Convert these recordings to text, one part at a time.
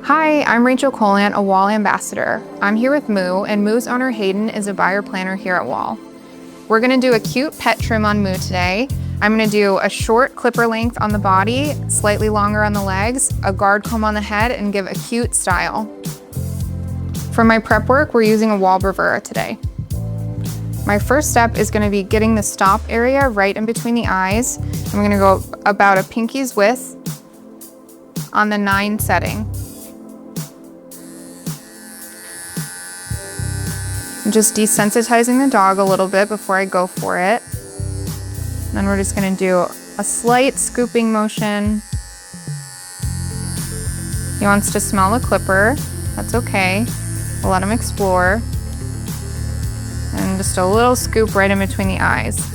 Hi, I'm Rachel Colant, a Wahl Ambassador. I'm here with Moo, and Moo's owner Hayden is a buyer planner here at Wahl. We're gonna do a cute pet trim on Moo today. I'm gonna do a short clipper length on the body, slightly longer on the legs, a guard comb on the head, and give a cute style. For my prep work, we're using a Wahl Bravura today. My first step is gonna be getting the stop area right in between the eyes. I'm gonna go about a pinky's width on the 9 setting. I'm just desensitizing the dog a little bit before I go for it. And then we're just gonna do a slight scooping motion. He wants to smell the clipper. That's okay. We'll let him explore. And just a little scoop right in between the eyes.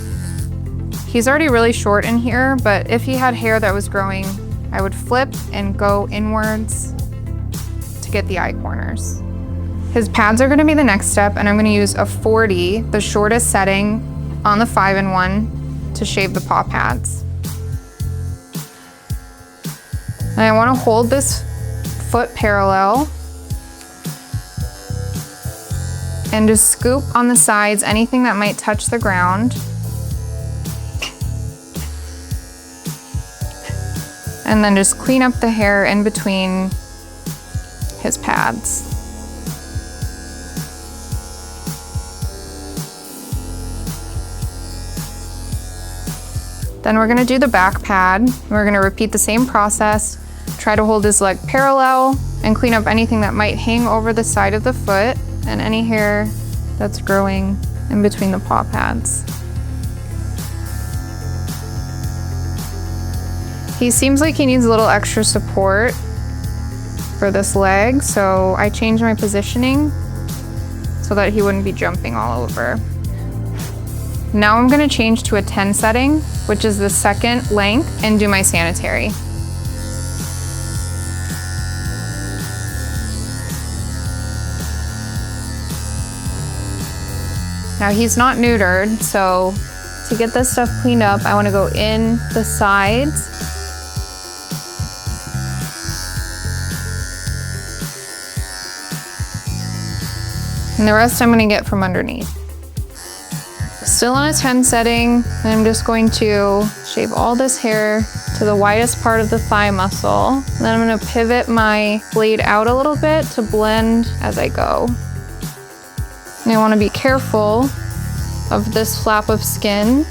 He's already really short in here, but if he had hair that was growing, I would flip and go inwards to get the eye corners. His pads are gonna be the next step, and I'm gonna use a 40, the shortest setting on the 5-in-1 to shave the paw pads. And I wanna hold this foot parallel and just scoop on the sides, anything that might touch the ground. And then just clean up the hair in between his pads. Then we're gonna do the back pad. We're gonna repeat the same process, try to hold his leg parallel and clean up anything that might hang over the side of the foot and any hair that's growing in between the paw pads. He seems like he needs a little extra support for this leg, so I changed my positioning so that he wouldn't be jumping all over. Now I'm gonna change to a 10 setting, which is the second length, and do my sanitary. Now he's not neutered, so to get this stuff cleaned up, I wanna go in the sides. And the rest I'm gonna get from underneath. Still on a 10 setting, and I'm just going to shave all this hair to the widest part of the thigh muscle. And then I'm gonna pivot my blade out a little bit to blend as I go. And I wanna be careful of this flap of skin.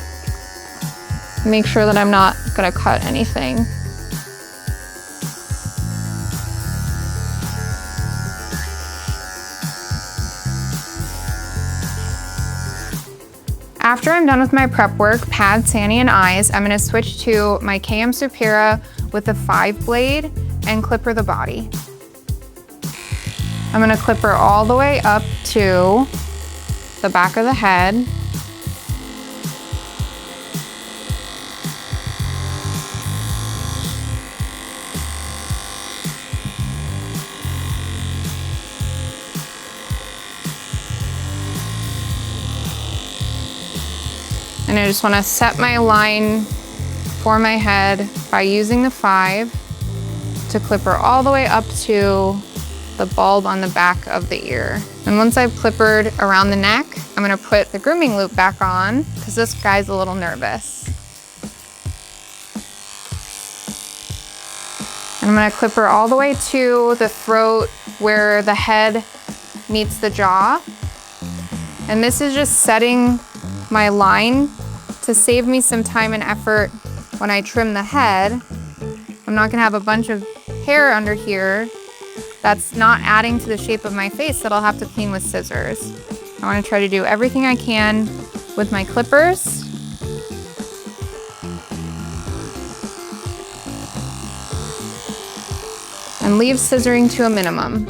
Make sure that I'm not gonna cut anything. After I'm done with my prep work, pad, sani, and eyes, I'm gonna switch to my KM Supera with a 5 blade and clipper the body. I'm gonna clipper all the way up to the back of the head. And I just wanna set my line for my head by using the 5 to clipper all the way up to the bulb on the back of the ear. And once I've clippered around the neck, I'm gonna put the grooming loop back on because this guy's a little nervous. And I'm gonna clipper all the way to the throat where the head meets the jaw. And this is just setting my line to save me some time and effort when I trim the head. I'm not gonna have a bunch of hair under here that's not adding to the shape of my face that I'll have to clean with scissors. I wanna try to do everything I can with my clippers. And leave scissoring to a minimum.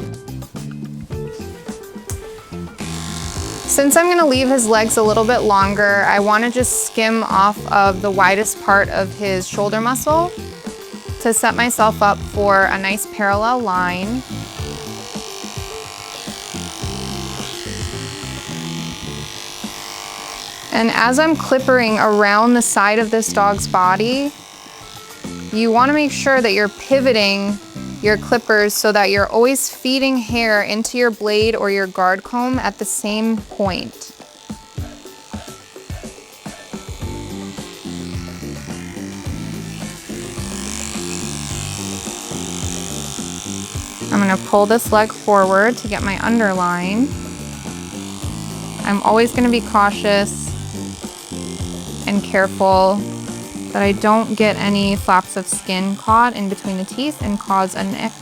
Since I'm gonna leave his legs a little bit longer, I wanna just skim off of the widest part of his shoulder muscle to set myself up for a nice parallel line. And as I'm clippering around the side of this dog's body, you wanna make sure that you're pivoting your clippers so that you're always feeding hair into your blade or your guard comb at the same point. I'm gonna pull this leg forward to get my underline. I'm always gonna be cautious and careful that I don't get any flaps of skin caught in between the teeth and cause a nick.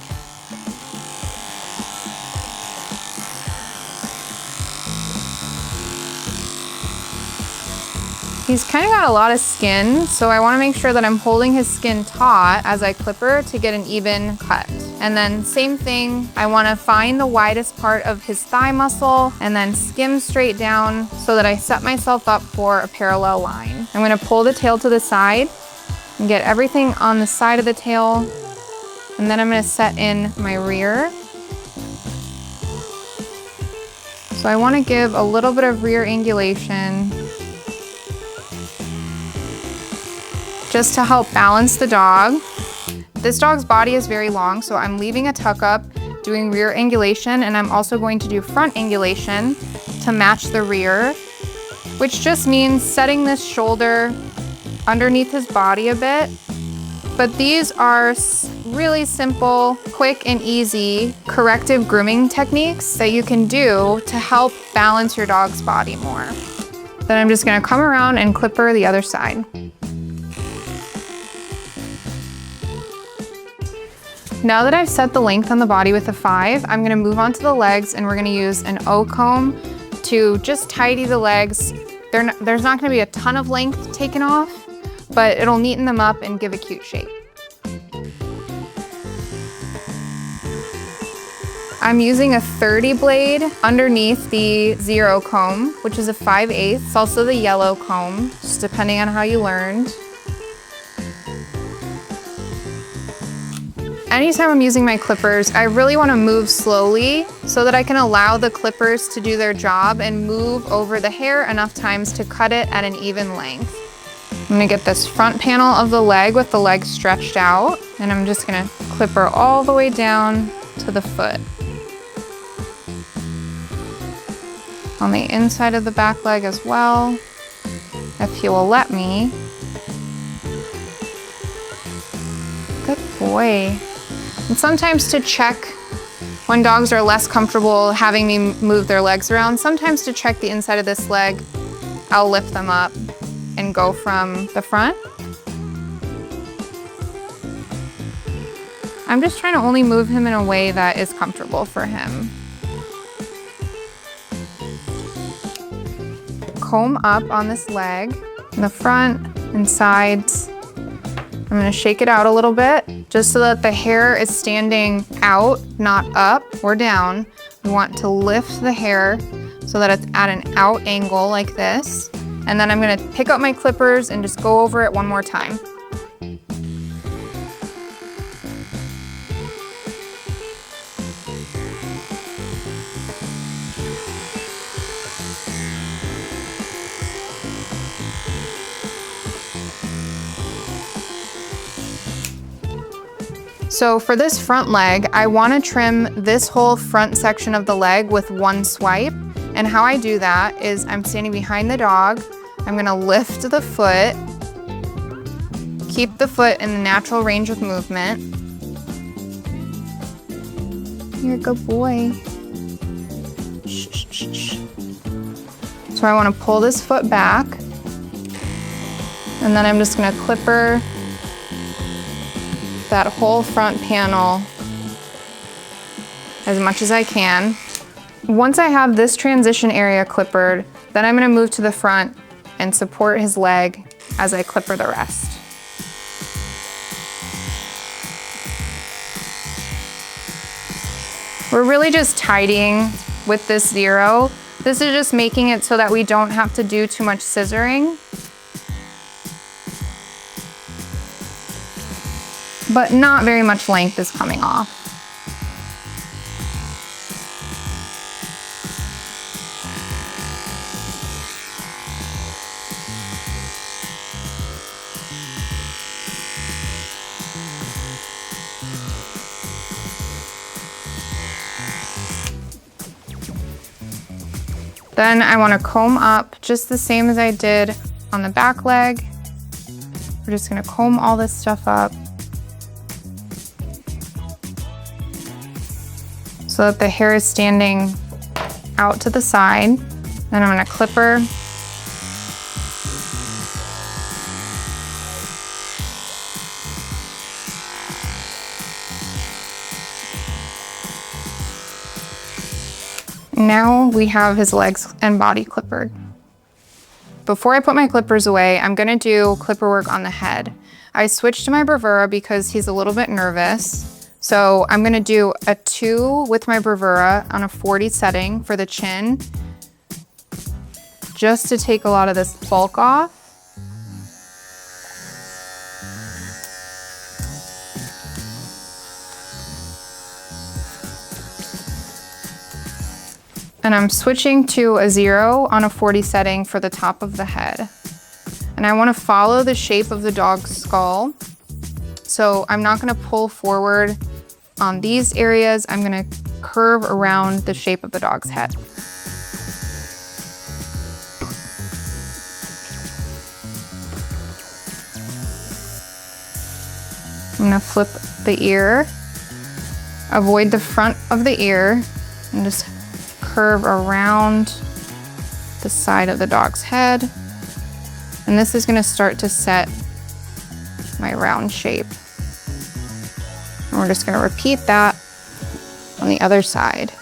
He's kind of got a lot of skin, so I want to make sure that I'm holding his skin taut as I clipper to get an even cut. And then same thing, I want to find the widest part of his thigh muscle and then skim straight down so that I set myself up for a parallel line. I'm going to pull the tail to the side and get everything on the side of the tail, and then I'm going to set in my rear. So I want to give a little bit of rear angulation just to help balance the dog. This dog's body is very long, so I'm leaving a tuck up, doing rear angulation, and I'm also going to do front angulation to match the rear, which just means setting this shoulder underneath his body a bit. But these are really simple, quick and easy corrective grooming techniques that you can do to help balance your dog's body more. Then I'm just gonna come around and clipper the other side. Now that I've set the length on the body with a 5, I'm gonna move on to the legs, and we're gonna use an O comb to just tidy the legs. There's not gonna be a ton of length taken off, but it'll neaten them up and give a cute shape. I'm using a 30 blade underneath the 0 comb, which is a 5/8. It's also the yellow comb, just depending on how you learned. Anytime I'm using my clippers, I really want to move slowly so that I can allow the clippers to do their job and move over the hair enough times to cut it at an even length. I'm gonna get this front panel of the leg with the leg stretched out, and I'm just gonna clipper all the way down to the foot. On the inside of the back leg as well, if he will let me. Good boy. And sometimes to check when dogs are less comfortable having me move their legs around, sometimes to check the inside of this leg, I'll lift them up and go from the front. I'm just trying to only move him in a way that is comfortable for him. Comb up on this leg, in the front and sides. I'm gonna shake it out a little bit, just so that the hair is standing out, not up or down. We want to lift the hair so that it's at an out angle like this. And then I'm gonna pick up my clippers and just go over it one more time. So for this front leg, I want to trim this whole front section of the leg with one swipe. And how I do that is I'm standing behind the dog. I'm going to lift the foot, keep the foot in the natural range of movement. You're a good boy. Shh, shh, shh, shh. So I want to pull this foot back, and then I'm just going to clipper that whole front panel as much as I can. Once I have this transition area clippered, then I'm gonna move to the front and support his leg as I clipper the rest. We're really just tidying with this 0. This is just making it so that we don't have to do too much scissoring. But not very much length is coming off. Then I want to comb up just the same as I did on the back leg. We're just going to comb all this stuff up so that the hair is standing out to the side. Then I'm going to clipper. Now we have his legs and body clippered. Before I put my clippers away, I'm gonna do clipper work on the head. I switched to my bravura because he's a little bit nervous. So I'm gonna do a 2 with my bravura on a 40 setting for the chin, just to take a lot of this bulk off. And I'm switching to a 0 on a 40 setting for the top of the head. And I want to follow the shape of the dog's skull. So I'm not going to pull forward on these areas. I'm going to curve around the shape of the dog's head. I'm going to flip the ear, avoid the front of the ear, and just curve around the side of the dog's head. And this is going to start to set my round shape. And we're just going to repeat that on the other side.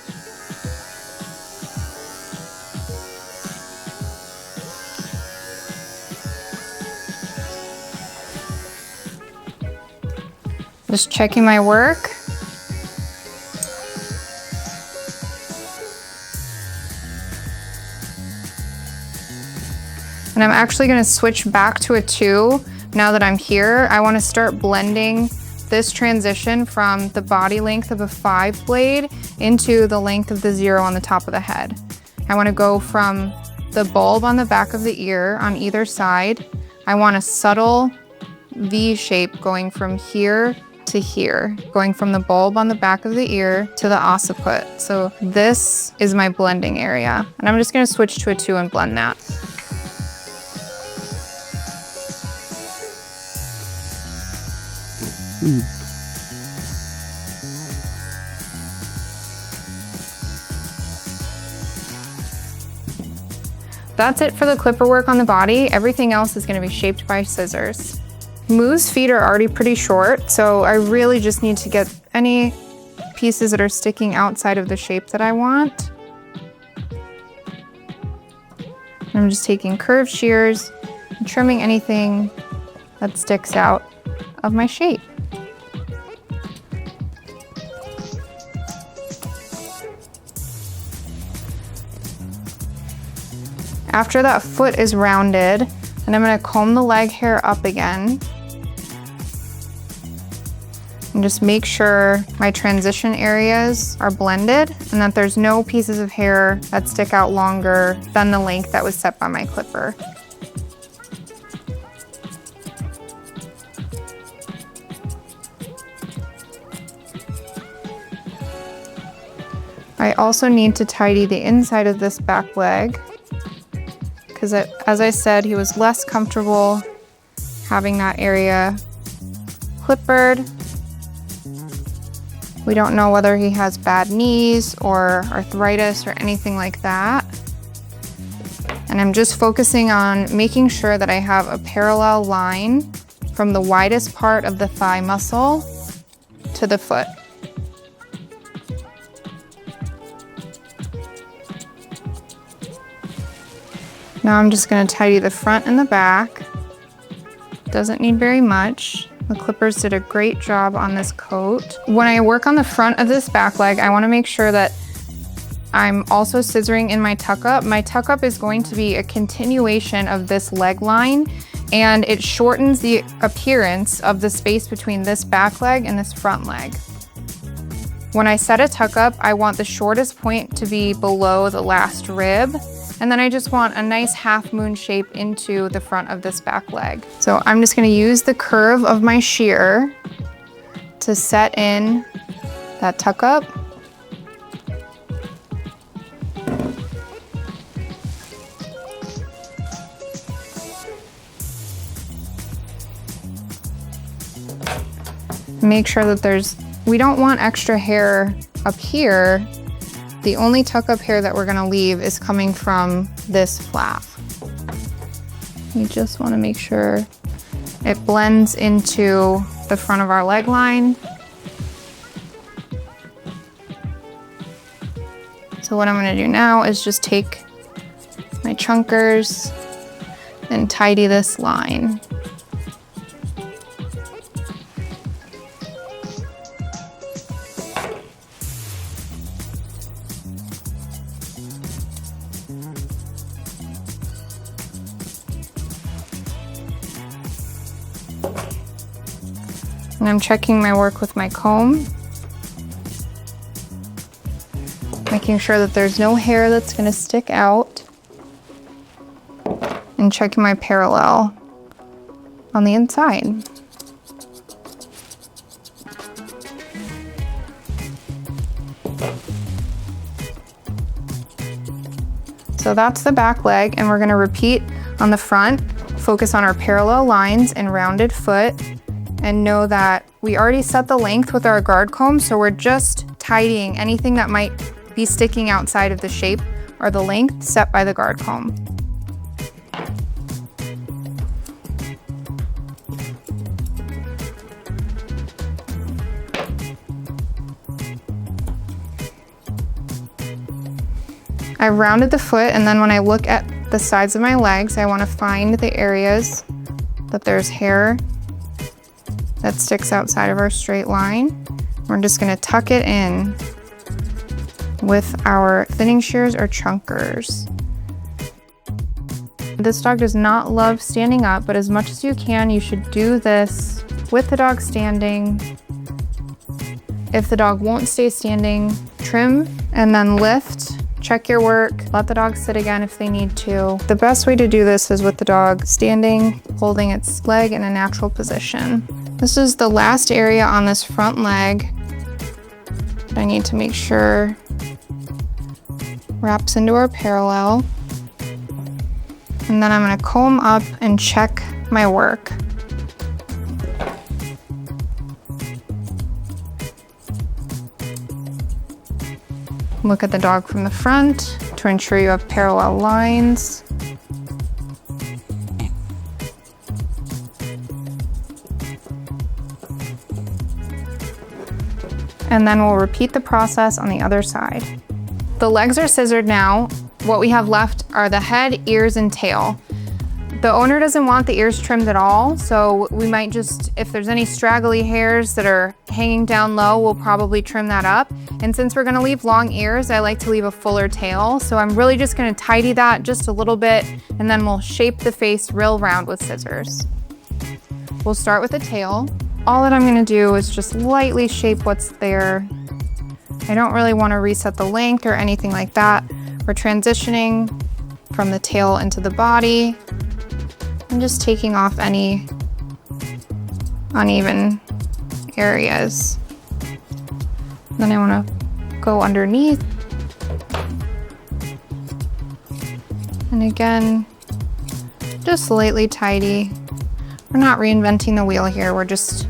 Just checking my work. And I'm actually gonna switch back to a 2 now that I'm here. I wanna start blending this transition from the body length of a 5 blade into the length of the 0 on the top of the head. I wanna go from the bulb on the back of the ear on either side. I want a subtle V shape going from here to here, going from the bulb on the back of the ear to the occiput. So this is my blending area. And I'm just gonna switch to a 2 and blend that. That's it for the clipper work on the body. Everything else is going to be shaped by scissors. Moo's feet are already pretty short, so I really just need to get any pieces that are sticking outside of the shape that I want. And I'm just taking curved shears and trimming anything that sticks out of my shape. After that foot is rounded, and I'm gonna comb the leg hair up again. And just make sure my transition areas are blended and that there's no pieces of hair that stick out longer than the length that was set by my clipper. I also need to tidy the inside of this back leg, because as I said, he was less comfortable having that area clippered. We don't know whether he has bad knees or arthritis or anything like that. And I'm just focusing on making sure that I have a parallel line from the widest part of the thigh muscle to the foot. Now I'm just going to tidy the front and the back. Doesn't need very much. The clippers did a great job on this coat. When I work on the front of this back leg, I want to make sure that I'm also scissoring in my tuck up. My tuck up is going to be a continuation of this leg line, and it shortens the appearance of the space between this back leg and this front leg. When I set a tuck up, I want the shortest point to be below the last rib. And then I just want a nice half moon shape into the front of this back leg. So I'm just gonna use the curve of my shear to set in that tuck up. Make sure that we don't want extra hair up here. The only tuck up hair that we're gonna leave is coming from this flap. We just wanna make sure it blends into the front of our leg line. So what I'm gonna do now is just take my chunkers and tidy this line. And I'm checking my work with my comb, making sure that there's no hair that's gonna stick out, and checking my parallel on the inside. So that's the back leg, and we're gonna repeat on the front, focus on our parallel lines and rounded foot, and know that we already set the length with our guard comb, so we're just tidying anything that might be sticking outside of the shape or the length set by the guard comb. I rounded the foot, and then when I look at the sides of my legs, I want to find the areas that there's hair that sticks outside of our straight line. We're just gonna tuck it in with our thinning shears or chunkers. This dog does not love standing up, but as much as you can, you should do this with the dog standing. If the dog won't stay standing, trim and then lift. Check your work, let the dog sit again if they need to. The best way to do this is with the dog standing, holding its leg in a natural position. This is the last area on this front leg that I need to make sure wraps into our parallel. And then I'm gonna comb up and check my work. Look at the dog from the front to ensure you have parallel lines. And then we'll repeat the process on the other side. The legs are scissored now. What we have left are the head, ears, and tail. The owner doesn't want the ears trimmed at all, so we might just, if there's any straggly hairs that are hanging down low, we'll probably trim that up. And since we're gonna leave long ears, I like to leave a fuller tail, so I'm really just gonna tidy that just a little bit, and then we'll shape the face real round with scissors. We'll start with the tail. All that I'm gonna do is just lightly shape what's there. I don't really wanna reset the length or anything like that. We're transitioning from the tail into the body. I'm just taking off any uneven areas. Then I want to go underneath. And again, just lightly tidy. We're not reinventing the wheel here. We're just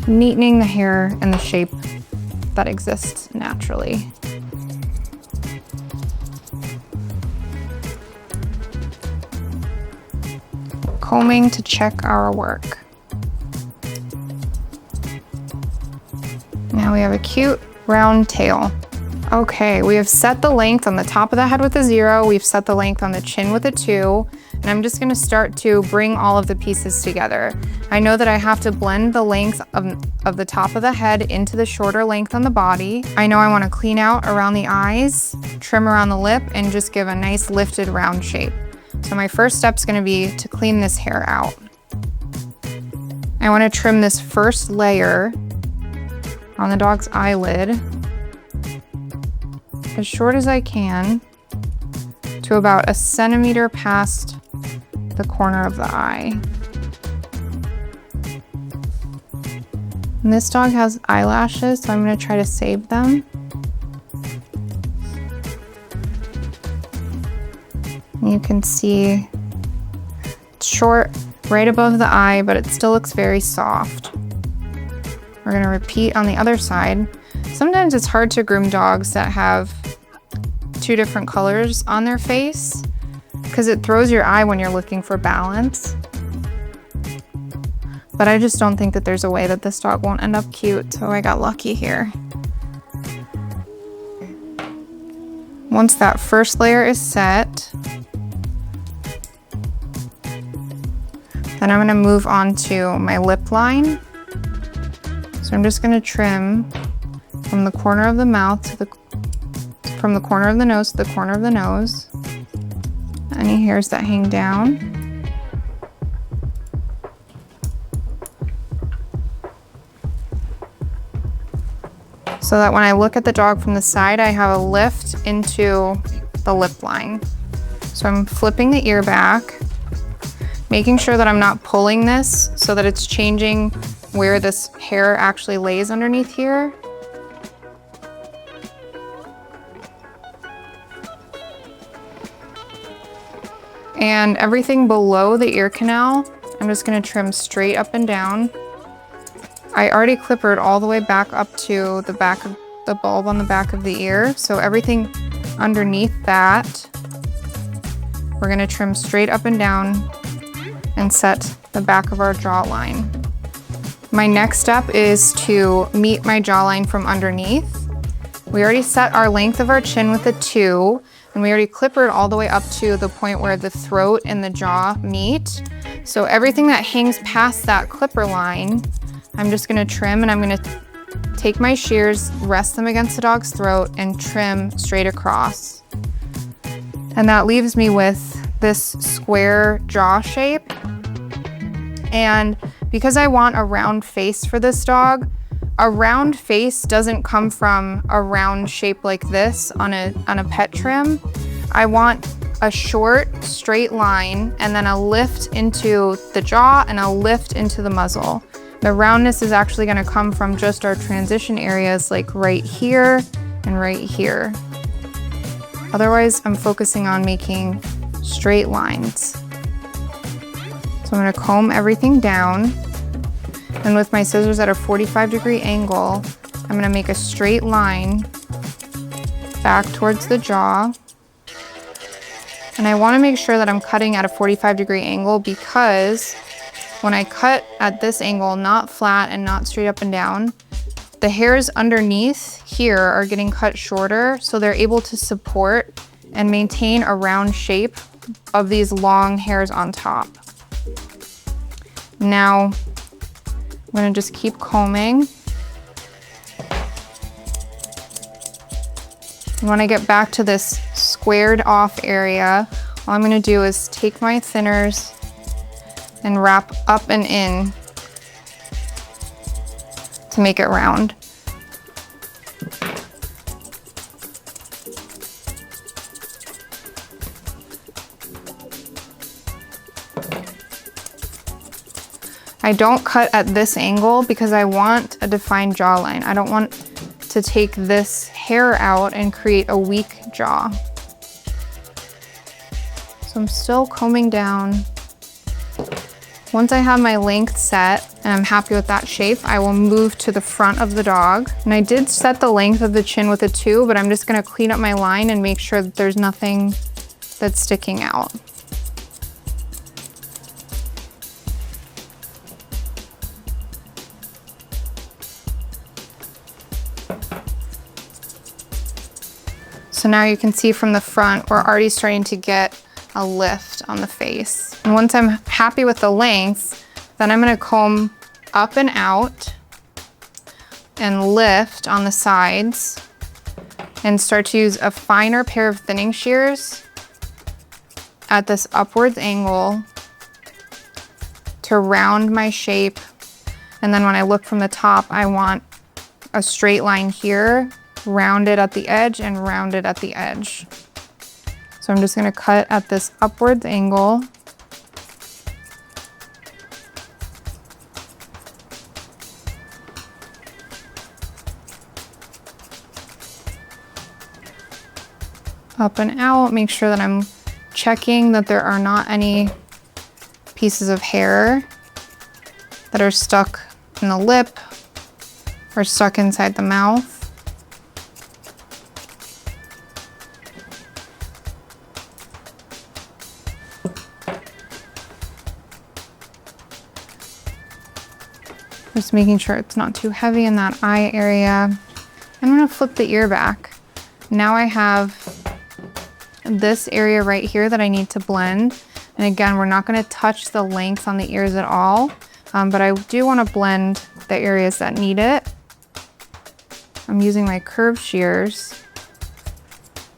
neatening the hair and the shape that exists naturally. Combing to check our work. Now we have a cute round tail. Okay, we have set the length on the top of the head with a 0. We've set the length on the chin with a 2. And I'm just gonna start to bring all of the pieces together. I know that I have to blend the length of the top of the head into the shorter length on the body. I know I wanna clean out around the eyes, trim around the lip, and just give a nice lifted round shape. So my first step is going to be to clean this hair out. I want to trim this first layer on the dog's eyelid as short as I can to about 1 centimeter past the corner of the eye. And this dog has eyelashes, so I'm going to try to save them. You can see it's short right above the eye, but it still looks very soft. We're gonna repeat on the other side. Sometimes it's hard to groom dogs that have two different colors on their face because it throws your eye when you're looking for balance. But I just don't think that there's a way that this dog won't end up cute, so I got lucky here. Once that first layer is set, then I'm gonna move on to my lip line. So I'm just gonna trim from the corner of the mouth to from the corner of the nose to the corner of the nose. Any hairs that hang down. So that when I look at the dog from the side, I have a lift into the lip line. So I'm flipping the ear back, making sure that I'm not pulling this so that it's changing where this hair actually lays underneath here. And everything below the ear canal, I'm just gonna trim straight up and down. I already clippered all the way back up to the back of the bulb on the back of the ear. So everything underneath that, we're gonna trim straight up and down and set the back of our jawline. My next step is to meet my jawline from underneath. We already set our length of our chin with a 2, and we already clippered all the way up to the point where the throat and the jaw meet. So everything that hangs past that clipper line, I'm just gonna trim, and I'm gonna take my shears, rest them against the dog's throat, and trim straight across. And that leaves me with this square jaw shape. And because I want a round face for this dog, a round face doesn't come from a round shape like this on a pet trim. I want a short, straight line, and then a lift into the jaw and a lift into the muzzle. The roundness is actually gonna come from just our transition areas like right here and right here. Otherwise, I'm focusing on making straight lines. So I'm gonna comb everything down. And with my scissors at a 45-degree angle, I'm gonna make a straight line back towards the jaw. And I wanna make sure that I'm cutting at a 45-degree angle because when I cut at this angle, not flat and not straight up and down, the hairs underneath here are getting cut shorter, so they're able to support and maintain a round shape of these long hairs on top. Now, I'm gonna just keep combing. And when I get back to this squared off area, all I'm gonna do is take my thinners and wrap up and in to make it round. I don't cut at this angle because I want a defined jawline. I don't want to take this hair out and create a weak jaw. So I'm still combing down. Once I have my length set and I'm happy with that shape, I will move to the front of the dog. And I did set the length of the chin with a 2, but I'm just gonna clean up my line and make sure that there's nothing that's sticking out. So now you can see from the front, we're already starting to get a lift on the face. And once I'm happy with the length, then I'm gonna comb up and out and lift on the sides and start to use a finer pair of thinning shears at this upwards angle to round my shape. And then when I look from the top, I want a straight line here, rounded at the edge and rounded at the edge. So I'm just gonna cut at this upwards angle. Up and out, make sure that I'm checking that there are not any pieces of hair that are stuck in the lip or stuck inside the mouth. Just making sure it's not too heavy in that eye area. I'm gonna flip the ear back. Now I have this area right here that I need to blend. And again, we're not gonna touch the length on the ears at all, but I do wanna blend the areas that need it. I'm using my curved shears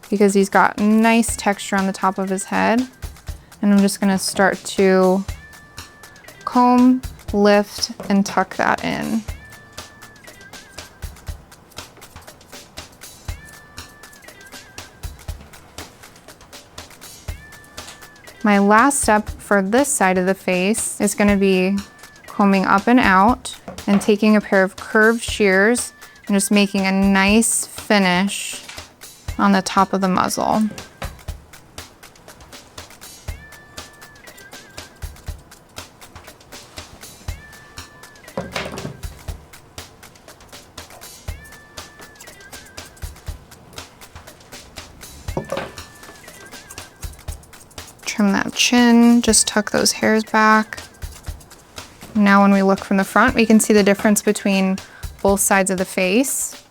because he's got nice texture on the top of his head. And I'm just gonna start to comb, lift, and tuck that in. My last step for this side of the face is going to be combing up and out and taking a pair of curved shears and just making a nice finish on the top of the muzzle. Trim that chin, just tuck those hairs back. Now when we look from the front, we can see the difference between both sides of the face.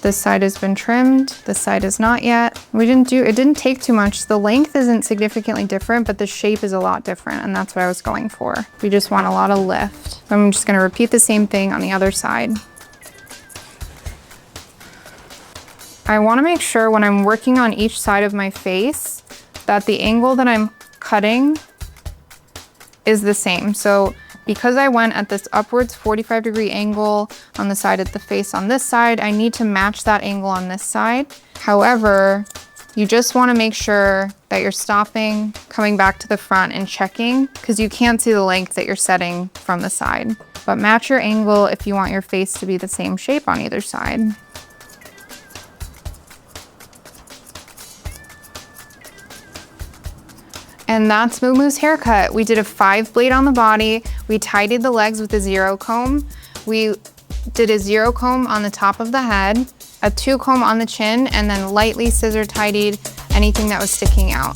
This side has been trimmed, this side is not yet. It didn't take too much. The length isn't significantly different, but the shape is a lot different, and that's what I was going for. We just want a lot of lift. So I'm just gonna repeat the same thing on the other side. I wanna make sure when I'm working on each side of my face that the angle that I'm cutting is the same. So because I went at this upwards 45-degree angle on the side of the face on this side, I need to match that angle on this side. However, you just wanna make sure that you're stopping, coming back to the front and checking, because you can't see the length that you're setting from the side. But match your angle if you want your face to be the same shape on either side. And that's Moo Moo's haircut. We did a 5-blade on the body. We tidied the legs with a 0 comb. We did a 0 comb on the top of the head, a 2 comb on the chin, and then lightly scissor tidied anything that was sticking out.